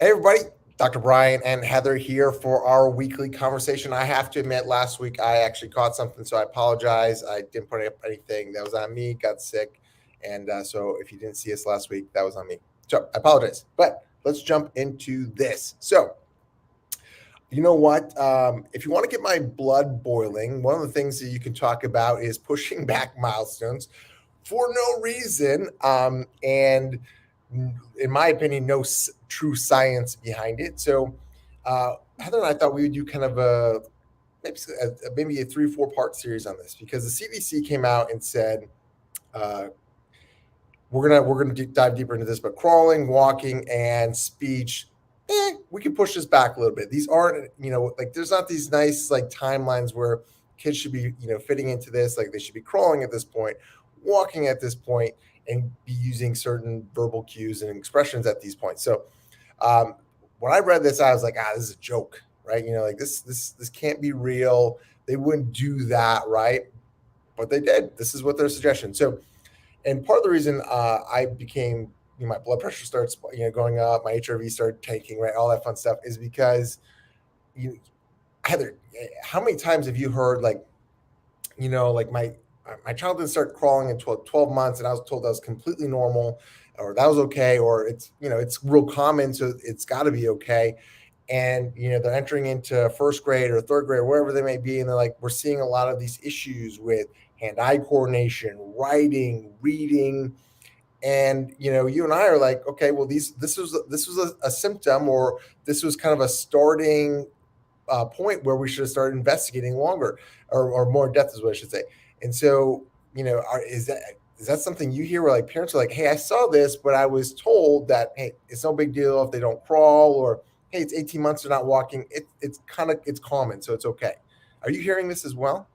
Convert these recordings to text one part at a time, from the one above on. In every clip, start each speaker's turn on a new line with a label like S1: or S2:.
S1: Hey, everybody. Dr. Brian and Heather here for our weekly conversation. I have to admit, last week I actually caught something, so I apologize. I didn't put up anything. That was on me, got sick. And so if you didn't see us last week, that was on me. So I apologize. But let's jump into this. So, you know what? If you want to get my blood boiling, one of the things that you can talk about is pushing back milestones for no reason. And in my opinion, no true science behind it. So, Heather and I thought we would do kind of maybe a 3 or 4 part series on this because the CDC came out and said uh, we're gonna dive deeper into this, but crawling, walking, and speech. We can push this back a little bit. These aren't, like there's not these nice like timelines where kids should be, fitting into this. Like they should be crawling at this point, walking at this point, and be using certain verbal cues and expressions at these points. So um, when I read this, I was like, this is a joke, right? Like this can't be real. They wouldn't do that, right? But they did. This is what their suggestion. So, and part of the reason I became, my blood pressure starts, going up, my HRV started tanking, right, all that fun stuff, is because you, Heather, how many times have you heard like, like my child didn't start crawling until 12 months, and I was told that was completely normal, or that was okay, or it's real common, so it's got to be okay. And they're entering into first grade or third grade or wherever they may be, and they're like, we're seeing a lot of these issues with hand-eye coordination, writing, reading. And you and I are like, okay, well, this was a symptom, or this was kind of a starting point where we should have started investigating longer, or more in depth is what I should say. And so, is that something you hear where like parents are like, hey, I saw this, but I was told that, hey, it's no big deal if they don't crawl, or hey, it's 18 months they're not walking. It's common, so it's okay. Are you hearing this as well?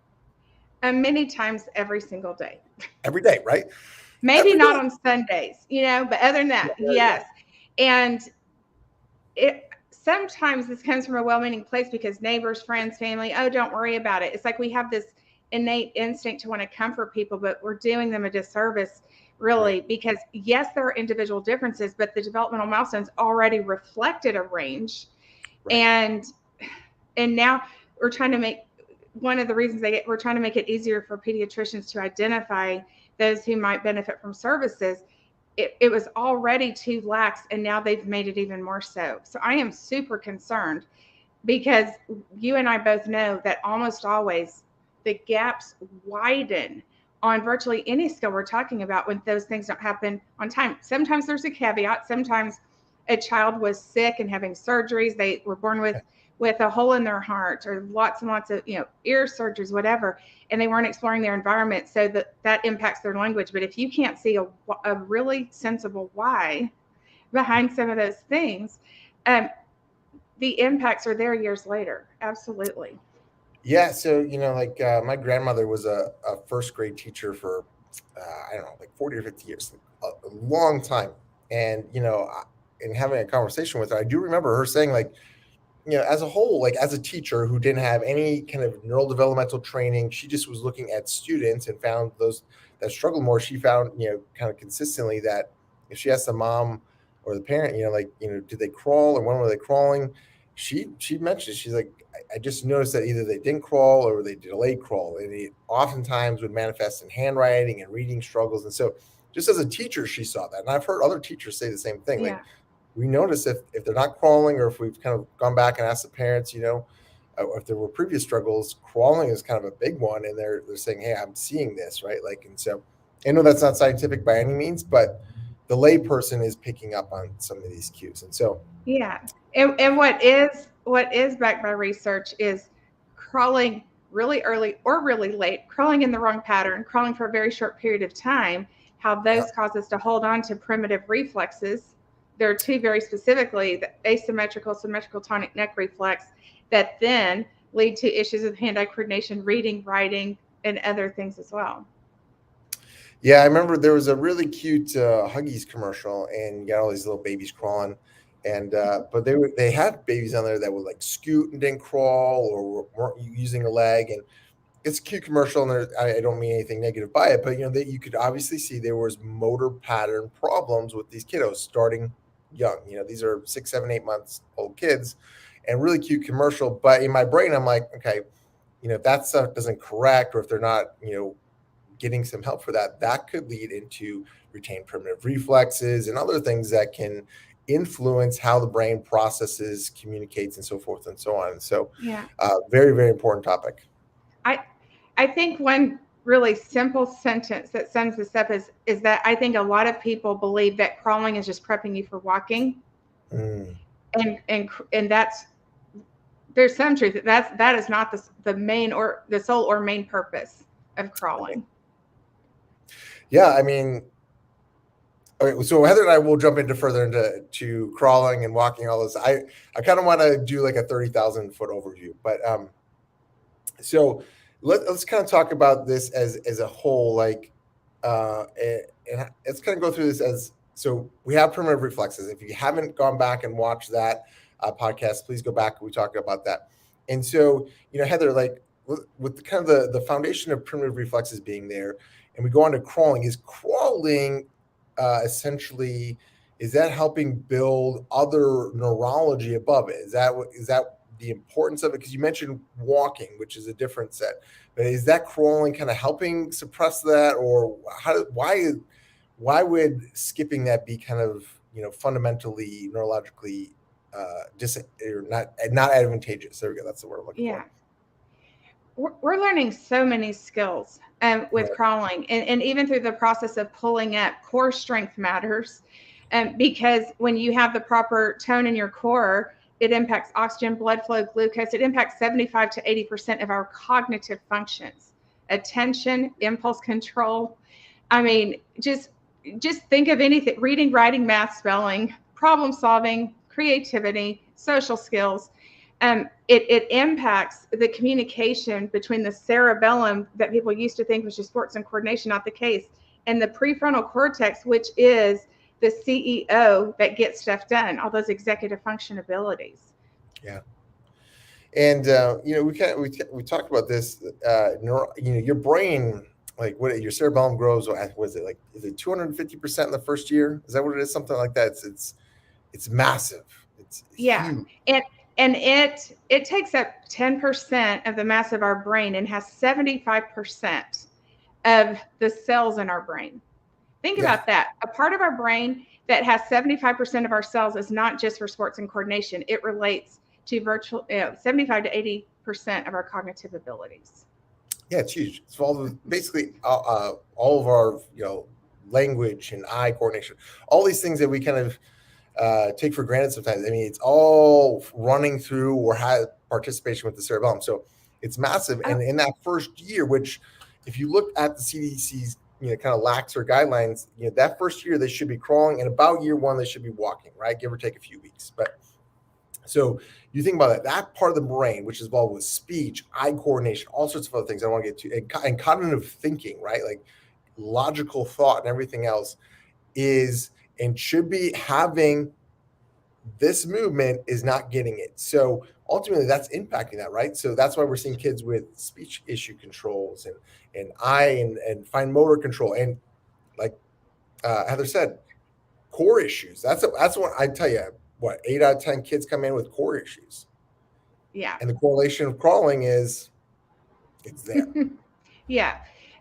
S2: Many times every single day.
S1: Every day, right?
S2: Maybe
S1: Every
S2: not
S1: day.
S2: on Sundays, but other than
S1: Yeah,
S2: that,
S1: there you
S2: yes.
S1: go.
S2: And it sometimes this comes from a well-meaning place because neighbors, friends, family, oh, don't worry about it. It's like we have this innate instinct to want to comfort people, but we're doing them a disservice
S1: Right,
S2: really because yes, there are individual differences, but the developmental milestones already reflected a range.
S1: right.
S2: And now we're trying to make one of the reasons we're trying to make it easier for pediatricians to identify those who might benefit from services. It was already too lax, and now they've made it even more so. So I am super concerned because you and I both know that almost always the gaps widen on virtually any skill we're talking about when those things don't happen on time. Sometimes there's a caveat. Sometimes a child was sick and having surgeries. They were born with a hole in their heart or lots and lots of ear surgeries, whatever, and they weren't exploring their environment, so that impacts their language. But if you can't see a really sensible why behind some of those things, um, the impacts are there years later. Absolutely.
S1: Yeah, so like my grandmother was a first grade teacher for I don't know, like 40 or 50 years, a long time. And in having a conversation with her, I do remember her saying like, as a whole, like as a teacher who didn't have any kind of neurodevelopmental training, she just was looking at students and found those that struggle more. She found, kind of consistently that if she asked the mom or the parent, like, did they crawl or when were they crawling? She mentioned, she's like, I just noticed that either they didn't crawl or they delayed crawl. And it oftentimes would manifest in handwriting and reading struggles. And so just as a teacher, she saw that. And I've heard other teachers say the same thing. Like
S2: Yeah.
S1: we notice if they're not crawling, or if we've kind of gone back and asked the parents, if there were previous struggles, crawling is kind of a big one, and they're saying, hey, I'm seeing this, right? Like, and so I know that's not scientific by any means, but the layperson is picking up on some of these cues. And so
S2: Yeah. And what is backed by research is crawling really early or really late, crawling in the wrong pattern, crawling for a very short period of time, how
S1: yeah,
S2: those cause us to hold on to primitive reflexes. There are two very specifically, the asymmetrical, symmetrical tonic neck reflex, that then lead to issues with hand-eye coordination, reading, writing, and other things as well.
S1: yeah, I remember there was a really cute Huggies commercial, and you got all these little babies crawling, and but they had babies on there that would like scoot and didn't crawl, or weren't using a leg. And it's a cute commercial, and I don't mean anything negative by it, but that you could obviously see there was motor pattern problems with these kiddos starting young. These are 6, 7, 8 months old kids, and really cute commercial. But in my brain, I'm like, okay, if that stuff doesn't correct, or if they're not, getting some help for that, that could lead into retained primitive reflexes and other things that can influence how the brain processes, communicates, and so forth and so on. So,
S2: Yeah.
S1: very, very important topic.
S2: I I think one really simple sentence that sums this up is that I think a lot of people believe that crawling is just prepping you for walking,
S1: Mm.
S2: and that's there's some truth that is not the main or the sole or main purpose of crawling.
S1: Yeah, I mean, okay, so Heather and I will jump into further into crawling and walking, all this. I kind of want to do like a 30,000 foot overview, but so let's kind of talk about this as a whole, like, and let's kind of go through this as, so we have primitive reflexes. If you haven't gone back and watched that podcast, please go back. We talked about that. And so, Heather, like, with kind of the foundation of primitive reflexes being there, and we go on to crawling, is crawling essentially, is that helping build other neurology above it? Is that the importance of it? Because you mentioned walking, which is a different set, but is that crawling kind of helping suppress that, or why would skipping that be kind of, fundamentally neurologically or not advantageous? There we go. That's the word I'm looking
S2: Yeah.
S1: for.
S2: We're learning so many skills with
S1: Right.
S2: crawling, and even through the process of pulling up, core strength matters, because when you have the proper tone in your core, it impacts oxygen, blood flow, glucose. It impacts 75 to 80% of our cognitive functions, attention, impulse control. I mean, just think of anything: reading, writing, math, spelling, problem solving, creativity, social skills. It impacts the communication between the cerebellum that people used to think was just sports and coordination, not the case, and the prefrontal cortex, which is the CEO that gets stuff done, all those executive function abilities.
S1: Yeah. And we talked about this. Your brain, like, what your cerebellum grows. What is it, like? Is it 250% in the first year? Is that what it is? Something like that. It's massive. It's
S2: Yeah,
S1: huge.
S2: and it takes up 10% of the mass of our brain and has 75% of the cells in our brain. Think
S1: Yeah.
S2: about that. A part of our brain that has 75% of our cells is not just for sports and coordination. It relates to 75 to 80% of our cognitive abilities.
S1: Yeah, it's huge. It's basically all of our language and eye coordination, all these things that we kind of take for granted sometimes. I mean, it's all running through or has participation with the cerebellum. So it's massive.
S2: Oh,
S1: And in that first year, which, if you look at the CDC's kind of laxer guidelines, that first year they should be crawling, and about year one they should be walking, right, give or take a few weeks. But so you think about that part of the brain, which is involved with speech, eye coordination, all sorts of other things I don't want to get to, and cognitive thinking, right? Like logical thought and everything else, is and should be having this movement, is not getting it. So ultimately that's impacting that, right? So that's why we're seeing kids with speech issue controls and eye and fine motor control. And like Heather said, core issues. That's what I tell you. What, 8 out of 10 kids come in with core issues,
S2: yeah.
S1: and the correlation of crawling is it's there.
S2: Yeah.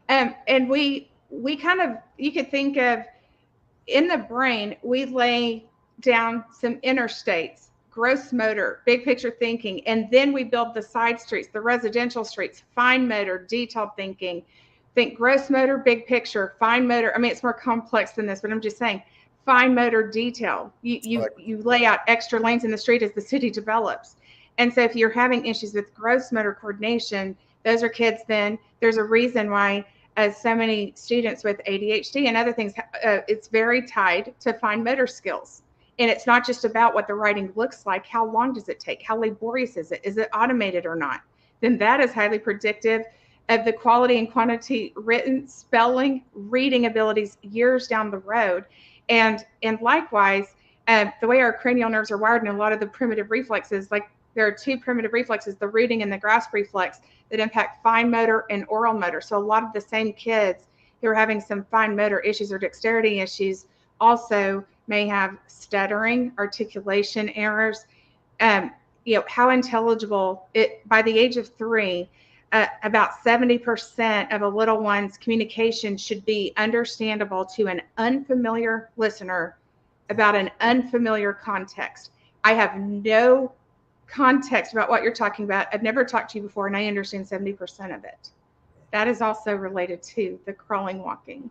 S2: And we kind of, you could think of, in the brain, we lay down some interstates, gross motor, big picture thinking, and then we build the side streets, the residential streets, fine motor, detailed thinking. Think gross motor, big picture, fine motor. I mean, it's more complex than this, but I'm just saying fine motor detail. You you
S1: Like,
S2: you lay out extra lanes in the street as the city develops. And so if you're having issues with gross motor coordination, those are kids, then there's a reason why as so many students with ADHD and other things, it's very tied to fine motor skills. And it's not just about what the writing looks like. How long does it take? How laborious is it? Is it automated or not? Then that is highly predictive of the quality and quantity written, spelling, reading abilities years down the road. And likewise, the way our cranial nerves are wired and a lot of the primitive reflexes, like there are two primitive reflexes, the rooting and the grasp reflex, that impact fine motor and oral motor. So a lot of the same kids who are having some fine motor issues or dexterity issues also may have stuttering, articulation errors. Um, how intelligible it by the age of 3. About 70% of a little one's communication should be understandable to an unfamiliar listener about an unfamiliar context. I have no context about what you're talking about. I've never talked to you before, and I understand 70% of it. That is also related to the crawling, walking.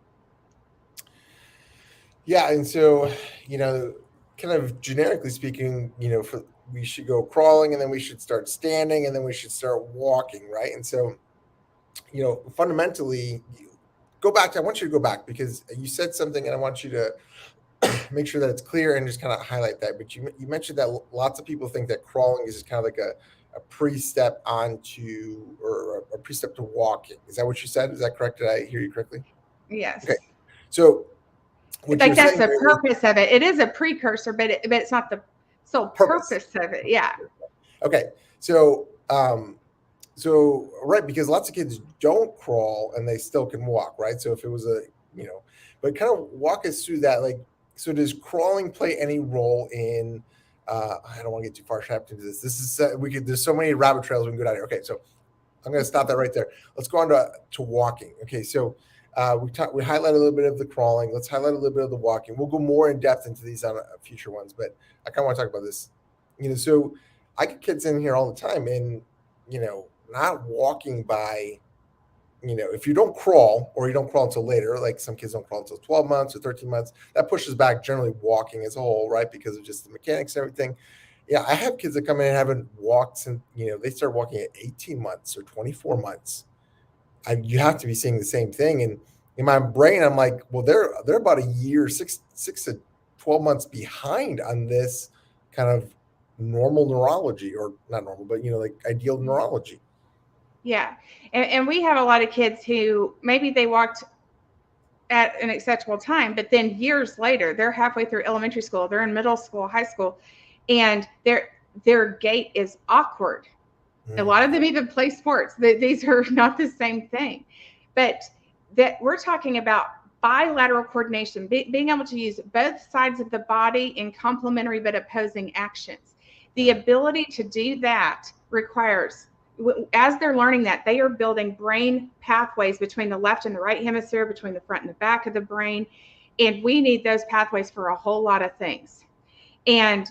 S1: Yeah, and so, kind of generically speaking, for we should go crawling, and then we should start standing, and then we should start walking, right? And so, fundamentally, go back to, I want you to go back because you said something, and I want you to make sure that it's clear and just kind of highlight that. But you mentioned that lots of people think that crawling is just kind of like a pre-step onto, or a pre-step to walking. Is that what you said? Is that correct? Did I hear you correctly?
S2: Yes.
S1: Okay. So what
S2: Like
S1: you're
S2: that's
S1: saying
S2: the
S1: really,
S2: purpose of it. It is a precursor, but it's not the sole purpose of it. Yeah.
S1: Okay. So right, because lots of kids don't crawl and they still can walk, right? So if it was but kind of walk us through that. Like, so does crawling play any role in? I don't want to get too far trapped into this. This is there's so many rabbit trails we can go down here. Okay, so I'm going to stop that right there. Let's go on to walking. Okay, so we highlight a little bit of the crawling. Let's highlight a little bit of the walking. We'll go more in depth into these on future ones, but I kind of want to talk about this. So I get kids in here all the time, and not walking by, if you don't crawl, or you don't crawl until later, like some kids don't crawl until 12 months or 13 months, that pushes back generally walking as a whole, right? Because of just the mechanics and everything. Yeah, I have kids that come in and haven't walked since, they start walking at 18 months or 24 months. You have to be seeing the same thing. And in my brain, I'm like, well, they're about a year, six to 12 months behind on this kind of normal neurology, or not normal, but like ideal neurology.
S2: Yeah. And we have a lot of kids who maybe they walked at an acceptable time, but then years later, they're halfway through elementary school, they're in middle school, high school, and their gait is awkward. A lot of them even play sports. These are not the same thing. But that we're talking about bilateral coordination, being able to use both sides of the body in complementary but opposing actions. The ability to do that requires, as they're learning that, they are building brain pathways between the left and the right hemisphere, between the front and the back of the brain. And we need those pathways for a whole lot of things. And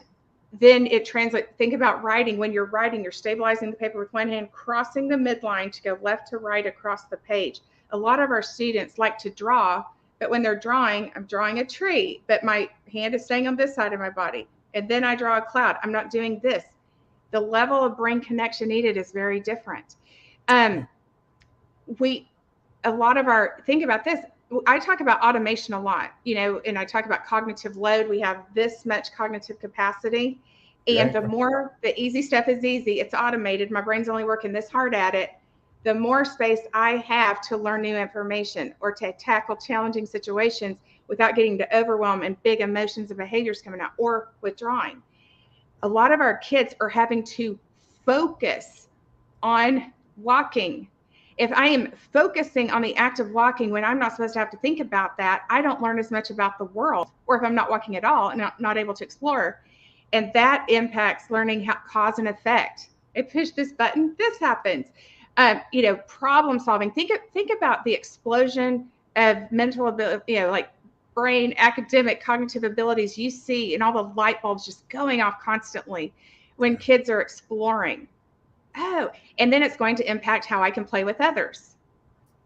S2: then it translates. Think about writing. When you're writing, you're stabilizing the paper with one hand, crossing the midline to go left to right across the page. A lot of our students like to draw, but when they're drawing, I'm drawing a tree, but my hand is staying on this side of my body. And then I draw a cloud. I'm not doing this. The level of brain connection needed is very different. A lot of think about this. I talk about automation a lot, and I talk about cognitive load. We have this much cognitive capacity. And the more the easy stuff is easy, it's automated. My brain's only working this hard at it. The more space I have to learn new information or to tackle challenging situations without getting to overwhelm and big emotions and behaviors coming out or withdrawing. A lot of our kids are having to focus on walking. If I am focusing on the act of walking when I'm not supposed to have to think about that, I don't learn as much about the world, or if I'm not walking at all and not able to explore. And that impacts learning how cause and effect. I push this button, this happens. Problem solving. Think about the explosion of mental ability, like brain, academic, cognitive abilities you see, and all the light bulbs just going off constantly when kids are exploring. Oh, and then it's going to impact how I can play with others.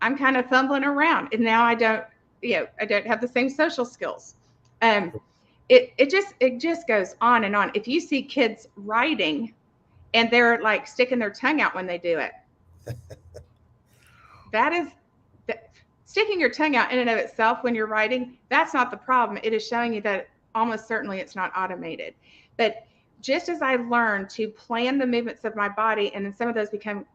S2: I'm kind of fumbling around, and now I don't have the same social skills. It just goes on and on. If you see kids writing and they're like sticking their tongue out when they do it, sticking your tongue out in and of itself when you're writing, that's not the problem. It is showing you that almost certainly it's not automated. But just as I learned to plan the movements of my body, and then some of those become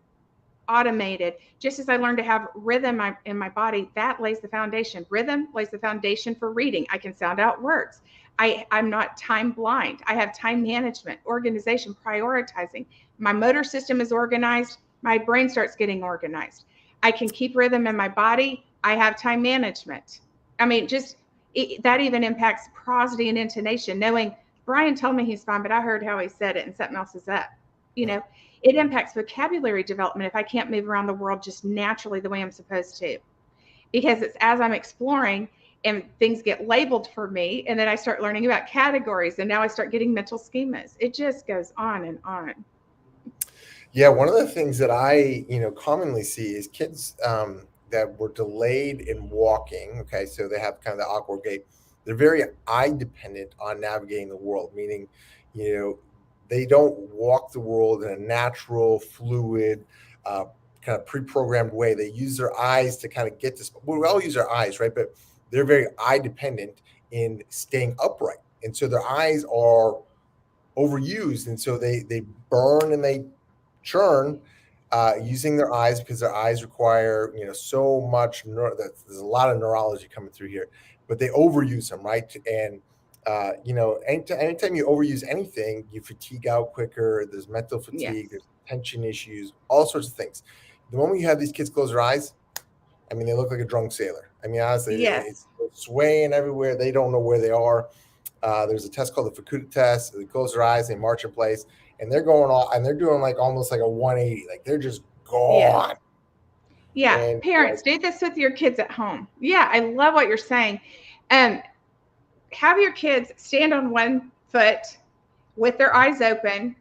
S2: automated, just as I learned to have rhythm in my body, that lays the foundation. Rhythm lays the foundation for reading. I can sound out words. I'm not time blind. I have time management, organization, prioritizing. My motor system is organized. My brain starts getting organized. I can keep rhythm in my body. I have time management. I mean, just That even impacts prosody and intonation, knowing Brian told me he's fine, but I heard how he said it and something else is up. You know, it impacts vocabulary development if I can't move around the world just naturally the way I'm supposed to, because it's as I'm exploring and things get labeled for me, and then I start learning about categories, and now I start getting mental schemas. It just goes on and on.
S1: Yeah, one of the things that I, commonly see is kids that were delayed in walking. Okay, so they have kind of the awkward gait. They're very eye dependent on navigating the world, meaning, you know, they don't walk the world in a natural, fluid, uh, kind of pre-programmed way. They use their eyes to kind of get this. Well, we all use our eyes, right? But they're very eye dependent in staying upright, and so their eyes are overused, and so they burn and they churn using their eyes, because their eyes require so much there's a lot of neurology coming through here, but they overuse them, right? And anytime you overuse anything, you fatigue out quicker. There's mental fatigue,
S2: Yes.
S1: there's attention issues, all sorts of things. The moment you have these kids close their eyes, I mean, they look like a drunk sailor. I mean, honestly,
S2: Yes.
S1: it's swaying everywhere. They don't know where they are. There's a test called the Fukuda test. They close their eyes, they march in place, and they're going all, and they're doing like almost like a 180, like they're just
S2: Yes.
S1: gone.
S2: Yeah.
S1: And
S2: Parents, do this with your kids at home. Yeah, I love what you're saying. Um, have your kids stand on one foot with their eyes open.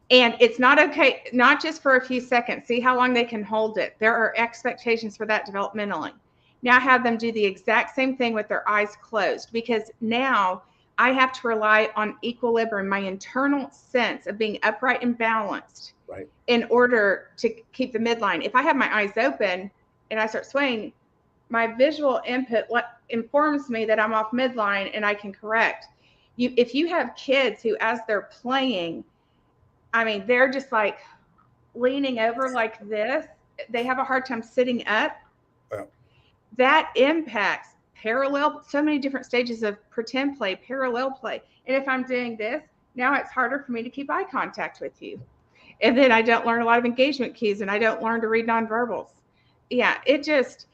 S2: And it's not okay, not just for a few seconds. See how long they can hold it. There are expectations for that developmentally. Now have them do the exact same thing with their eyes closed, because now I have to rely on equilibrium, my internal sense of being upright and balanced,
S1: right,
S2: in order to keep the midline. If I have my eyes open and I start swaying, my visual input informs me that I'm off midline and I can correct. If you have kids who, as they're playing, I mean, they're just like leaning over like this, they have a hard time sitting up.
S1: well,
S2: That impacts parallel, so many different stages of pretend play, parallel play. And if I'm doing this, now it's harder for me to keep eye contact with you. And then I don't learn a lot of engagement cues, and I don't learn to read nonverbals. Yeah, it just,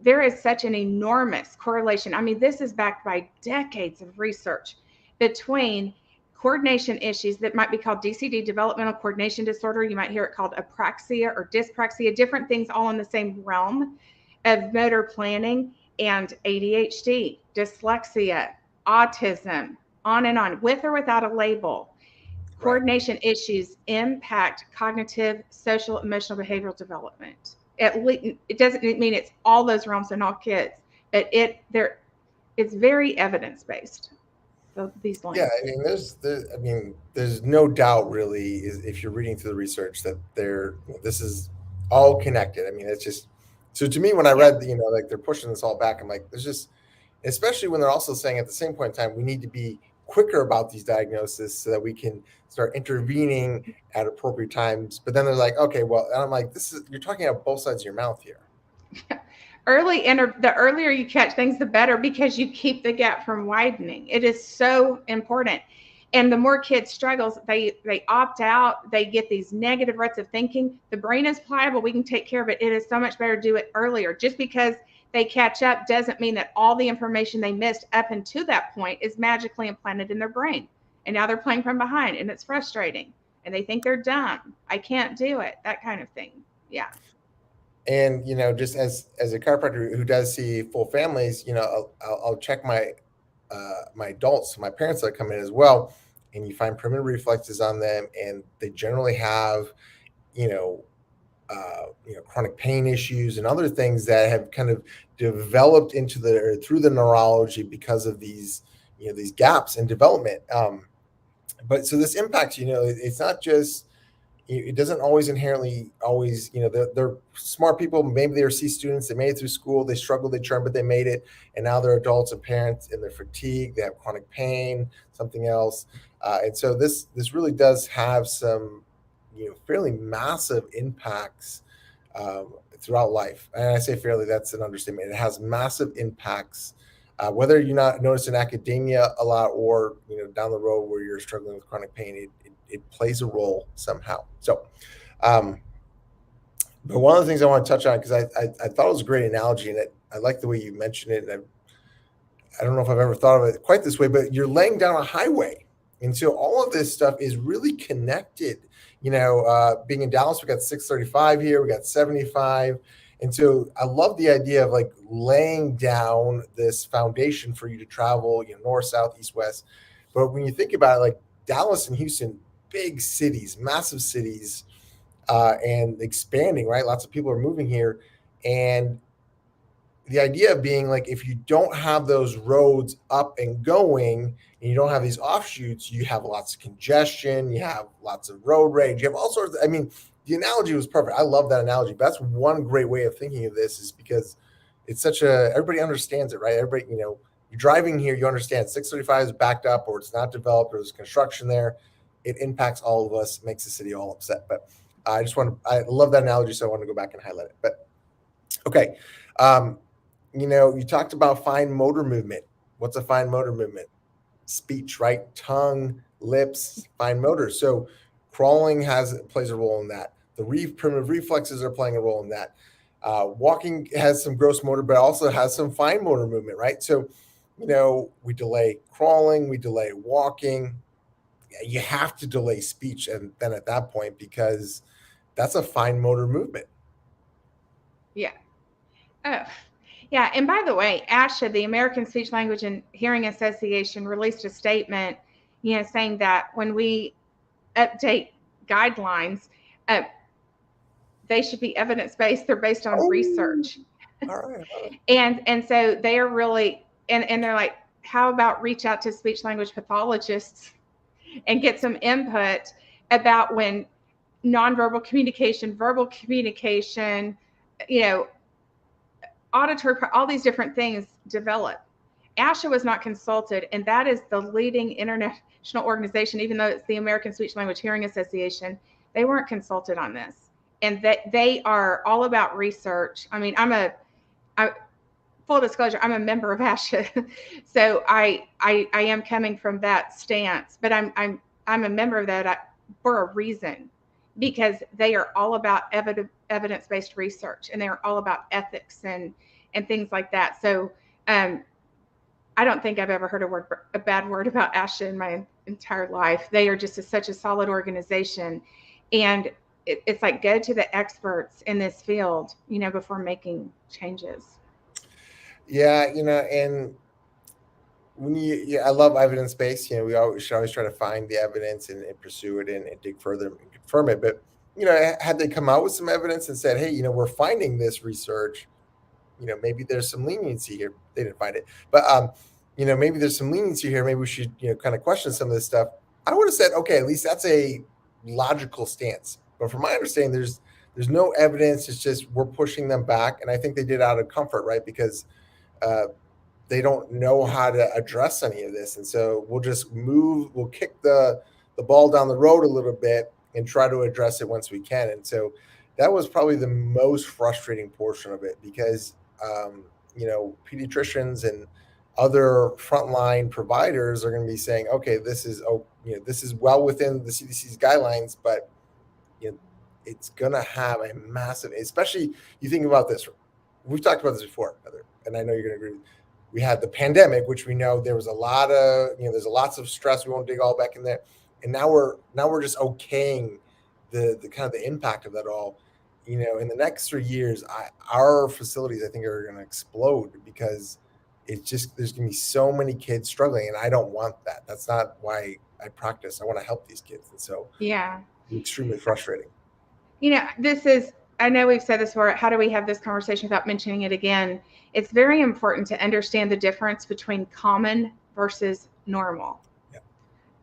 S2: there is such an enormous correlation. I mean, this is backed by decades of research between coordination issues that might be called DCD, developmental coordination disorder. You might hear it called apraxia or dyspraxia, different things all in the same realm of motor planning, and ADHD, dyslexia, autism, on, with or without a label.
S1: right.
S2: Coordination issues impact cognitive, social, emotional, behavioral development. At least it doesn't mean it's all those realms in all kids, but it's very evidence based. So these
S1: Yeah,
S2: links.
S1: I mean, there's no doubt really, if you're reading through the research, that this is all connected. I mean, it's just, so to me when I
S2: Yeah.
S1: read, like they're pushing this all back, I'm like, there's just, especially when they're also saying at the same point in time, we need to be quicker about these diagnoses so that we can start intervening at appropriate times. But then they're like, okay, well, and I'm like, you're talking out both sides of your mouth here.
S2: The earlier you catch things, the better, because you keep the gap from widening. It is so important. And the more kids struggles, they opt out, they get these negative ruts of thinking. The brain is pliable, we can take care of it. It is so much better to do it earlier. Just because they catch up doesn't mean that all the information they missed up until that point is magically implanted in their brain. And now they're playing from behind, and it's frustrating. And they think they're dumb. I can't do it. That kind of thing. Yeah.
S1: And just as a chiropractor who does see full families, I'll check my adults, my parents that come in as well, and you find primitive reflexes on them, and they generally have you know chronic pain issues and other things that have kind of developed into through the neurology because of these gaps in development. But so this impacts, it's not just, it doesn't always inherently always, they're smart people, maybe they're C students, they made it through school, they struggled, they churned, but they made it, and now they're adults and parents, and they're fatigued, they have chronic pain, something else. And so this really does have some fairly massive impacts throughout life. And I say fairly, that's an understatement. It has massive impacts, whether you're not notice in academia a lot, or down the road where you're struggling with chronic pain. It plays a role somehow. So, but one of the things I want to touch on, because I thought it was a great analogy, and I like the way you mentioned it, and I don't know if I've ever thought of it quite this way, but you're laying down a highway. And so all of this stuff is really connected. Being in Dallas, we got 635 here, we got 75. And so I love the idea of like laying down this foundation for you to travel, north, south, east, west. But when you think about it, like Dallas and Houston, big cities, massive cities, and expanding, right? Lots of people are moving here. And the idea of being like, if you don't have those roads up and going and you don't have these offshoots, you have lots of congestion, you have lots of road rage, you have all sorts of, I mean, the analogy was perfect. I love that analogy. But that's one great way of thinking of this, is because it's everybody understands it, right? Everybody, you're driving here, you understand 635 is backed up, or it's not developed, or there's construction there. It impacts all of us, makes the city all upset. But I love that analogy, so I want to go back and highlight it. But okay. You talked about fine motor movement. What's a fine motor movement? Speech, right? Tongue, lips, fine motor. So crawling plays a role in that. The primitive reflexes are playing a role in that. Walking has some gross motor, but also has some fine motor movement, right? So, we delay crawling, we delay walking. You have to delay speech, and then at that point, because that's a fine motor movement.
S2: Yeah. Oh, yeah. And by the way, ASHA, the American Speech Language and Hearing Association, released a statement, saying that when we update guidelines, they should be evidence-based. They're based on research.
S1: All right.
S2: And so they are really, and they're like, how about reach out to speech language pathologists and get some input about when nonverbal communication, verbal communication, auditory, all these different things develop. ASHA was not consulted, and that is the leading international organization, even though it's the American Speech Language Hearing Association. They weren't consulted on this, and they are all about research. I mean, full disclosure, I'm a member of ASHA, so I am coming from that stance, but I'm a member of that for a reason, because they are all about evidence-based research, and they are all about ethics and things like that. So I don't think I've ever heard a bad word about ASHA in my entire life. They are just such a solid organization, and it's like, go to the experts in this field, before making changes.
S1: Yeah, and I love evidence based. We should always try to find the evidence and pursue it and dig further and confirm it. But had they come out with some evidence and said, hey, we're finding this research, maybe there's some leniency here. They didn't find it, but maybe there's some leniency here. Maybe we should kind of question some of this stuff. I would have said, okay, at least that's a logical stance. But from my understanding, there's no evidence. It's just we're pushing them back, and I think they did out of comfort, right? Because they don't know how to address any of this, and so we'll kick the ball down the road a little bit and try to address it once we can. And so that was probably the most frustrating portion of it, because pediatricians and other frontline providers are going to be saying, okay, this is well within the CDC's guidelines, but it's going to have a massive, especially you think about this. We've talked about this before, Heather, and I know you're going to agree. We had the pandemic, which we know there was a lot of, there's lots of stress. We won't dig all back in there. And now we're just okaying the kind of the impact of that all. In the next 3 years, our facilities, I think, are going to explode, because there's going to be so many kids struggling, and I don't want that. That's not why I practice. I want to help these kids. And so
S2: yeah,
S1: it's extremely frustrating.
S2: I know we've said this before. How do we have this conversation without mentioning it again? It's very important to understand the difference between common versus normal.
S1: Yeah.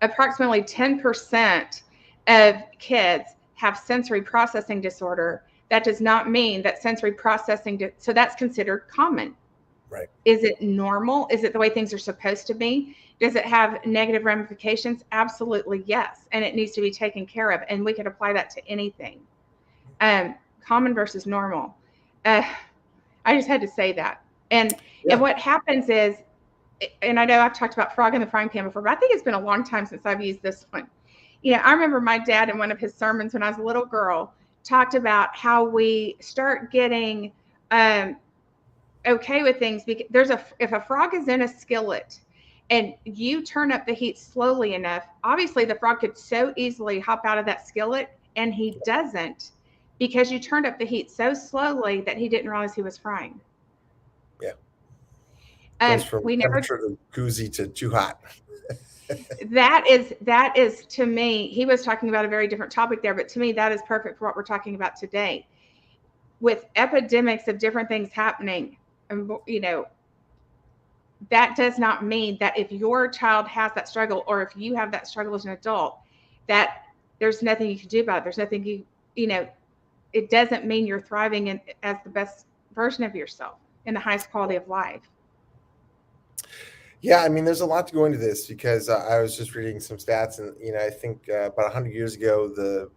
S2: Approximately 10% of kids have sensory processing disorder. That does not mean that sensory processing, so that's considered common.
S1: Right.
S2: Is it normal? Is it the way things are supposed to be? Does it have negative ramifications? Absolutely, yes. And it needs to be taken care of. And we could apply that to anything. Common versus normal. I just had to say that. And what happens is, and I know I've talked about frog in the frying pan before, but I think it's been a long time since I've used this one. I remember my dad in one of his sermons when I was a little girl talked about how we start getting okay with things because if a frog is in a skillet and you turn up the heat slowly enough, obviously the frog could so easily hop out of that skillet, and he doesn't because you turned up the heat so slowly that he didn't realize he was frying.
S1: Yeah, goes from
S2: We never
S1: temperature to koozie to too hot.
S2: that is to me, he was talking about a very different topic there, but to me that is perfect for what we're talking about today. With epidemics of different things happening, and that does not mean that if your child has that struggle, or if you have that struggle as an adult, that there's nothing you can do about it. There's nothing you know it doesn't mean you're thriving as the best version of yourself in the highest quality of life.
S1: Yeah, I mean, there's a lot to go into this because I was just reading some stats, and I think about 100 years ago, the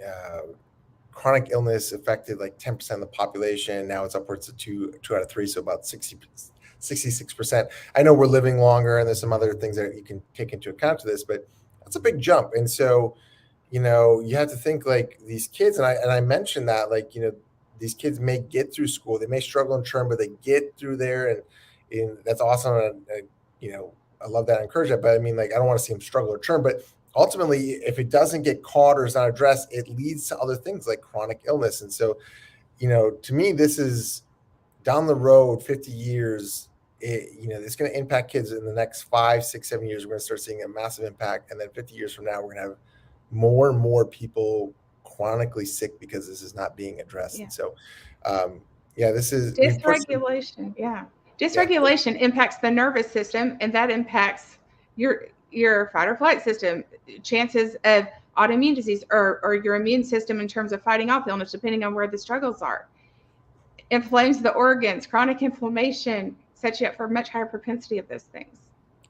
S1: uh, chronic illness affected like 10% of the population. Now it's upwards of two out of three, so about 66%. I know we're living longer, and there's some other things that you can take into account to this, but that's a big jump. And so, you have to think like these kids, and I mentioned that, like, these kids may get through school, they may struggle in term, but they get through there, and that's awesome. And, I love that, I encourage that, but I mean, like, I don't want to see them struggle or term, but ultimately, if it doesn't get caught or is not addressed, it leads to other things like chronic illness. And so, to me, this is down the road, 50 years, it's going to impact kids in the next 5, 6, 7 years. We're going to start seeing a massive impact. And then 50 years from now, we're going to have more and more people chronically sick because this is not being addressed.
S2: Yeah.
S1: And so, yeah, we've pushed.
S2: Dysregulation. Yeah.
S1: Yeah.
S2: Dysregulation impacts the nervous system, and that impacts your fight or flight system, chances of autoimmune disease, or your immune system in terms of fighting off illness, depending on where the struggles are. Inflames the organs. Chronic inflammation sets you up for a much higher propensity of those things.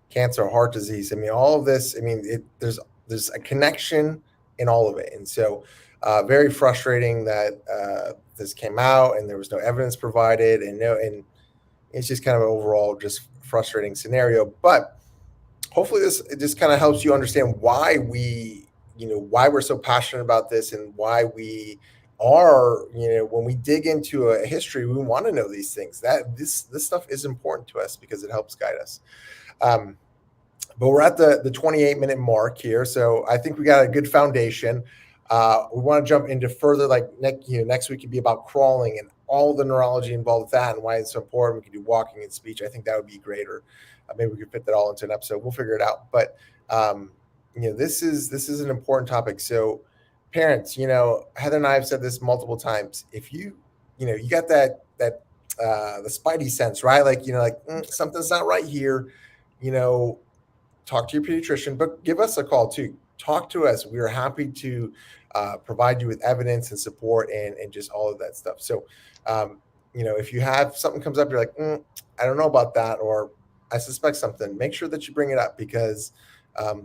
S1: Cancer, heart disease. I mean, all of this. I mean, there's a connection in all of it, and so very frustrating that this came out and there was no evidence provided, and it's just kind of an overall just frustrating scenario. But hopefully, this it just kind of helps you understand why why we're so passionate about this, and why we are, when we dig into a history, we want to know these things. That this stuff is important to us because it helps guide us. Um, but we're at the 28-minute mark here, so I think we got a good foundation. We want to jump into further, like next week could be about crawling and all the neurology involved with that and why it's so important. We could do walking and speech. I think that would be great, or maybe we could fit that all into an episode. We'll figure it out. But this is an important topic. So parents, Heather and I have said this multiple times. If you got that the spidey sense, right? Like, something's not right here, talk to your pediatrician, but give us a call too. Talk to us. We are happy to provide you with evidence and support, and just all of that stuff. So, if you have something comes up, you're like, I don't know about that, or I suspect something, make sure that you bring it up, because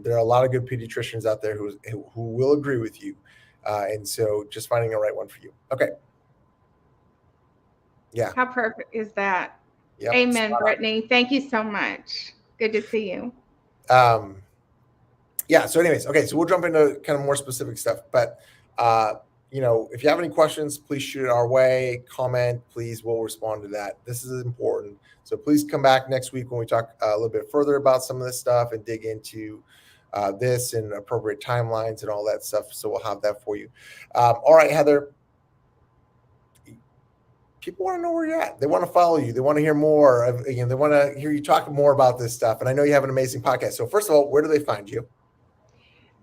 S1: there are a lot of good pediatricians out there who will agree with you. And so just finding the right one for you. Okay. Yeah.
S2: How perfect is that?
S1: Yep.
S2: Amen, Brittany. Thank you so much. Good to see you.
S1: Yeah. So anyways, okay. So we'll jump into kind of more specific stuff, but, if you have any questions, please shoot it our way, comment, please. We'll respond to that. This is important. So please come back next week when we talk a little bit further about some of this stuff and dig into this and appropriate timelines and all that stuff. So we'll have that for you. All right, Heather. People want to know where you're at. They want to follow you. They want to hear more. They want to hear you talk more about this stuff. And I know you have an amazing podcast. So first of all, where do they find you?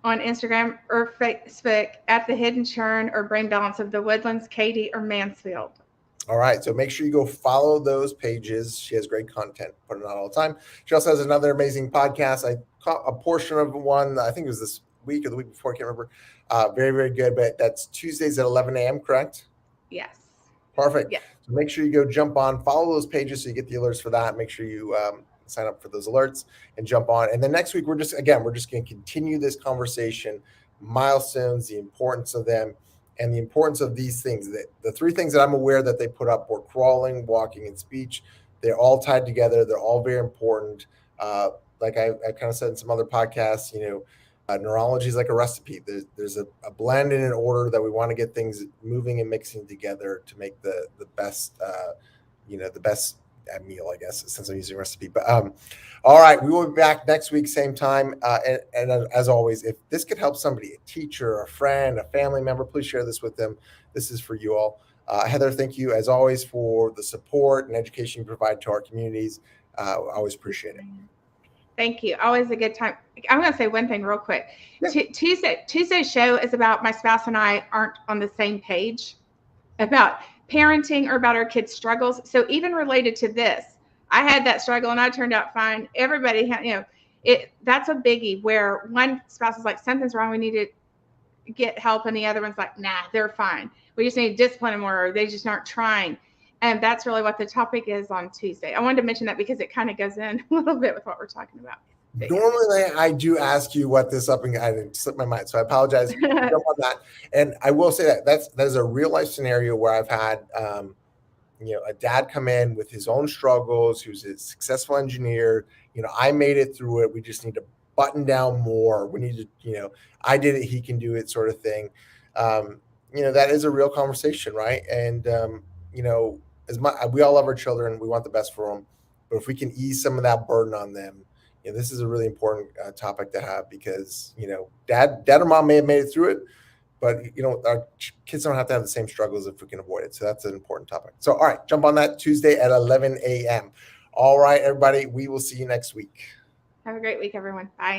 S2: On Instagram or Facebook at The Hidden Churn or Brain Balance of the Woodlands, Katy, or Mansfield.
S1: All right. So make sure you go follow those pages. She has great content, putting it out all the time. She also has another amazing podcast. I caught a portion of one, I think it was this week or the week before, I can't remember. Very, very good. But that's Tuesdays at 11 a.m., correct?
S2: Yes.
S1: Perfect.
S2: Yes.
S1: So make sure you go jump on, follow those pages so you get the alerts for that. Make sure you sign up for those alerts and jump on. And then next week, we're just going to continue this conversation, milestones, the importance of them, and the importance of these things. The three things that I'm aware that they put up were crawling, walking, and speech. They're all tied together. They're all very important. Like I kind of said in some other podcasts, neurology is like a recipe. There's a blend and an order that we want to get things moving and mixing together to make the best the best meal, I guess, since I'm using recipe. But all right, we will be back next week, same time. And as always, if this could help somebody, a teacher, a friend, a family member, please share this with them. This is for you all. Heather, thank you as always for the support and education you provide to our communities. I always appreciate it.
S2: Thank you. Always a good time. I'm going to say one thing real quick.
S1: Yeah.
S2: Tuesday's show is about my spouse and I aren't on the same page about parenting or about our kids' struggles. So even related to this, I had that struggle and I turned out fine. Everybody had, that's a biggie where one spouse is like, something's wrong. We need to get help. And the other one's like, nah, they're fine. We just need to discipline them more, or they just aren't trying. And that's really what the topic is on Tuesday. I wanted to mention that because it kind of goes in a little bit with what we're talking about.
S1: Normally, I do ask you what this up, and I didn't slip my mind, so I apologize. Jump on that, and I will say that is a real life scenario where I've had a dad come in with his own struggles. He was a successful engineer. I made it through it. We just need to button down more. We need to, I did it. He can do it, sort of thing. That is a real conversation, right? And we all love our children. We want the best for them, but if we can ease some of that burden on them, this is a really important topic to have because dad or mom may have made it through it, but our kids don't have to have the same struggles if we can avoid it. So that's an important topic. So all right, jump on that Tuesday at 11 a.m. All right, everybody, we will see you next week.
S2: Have a great week, everyone. Bye.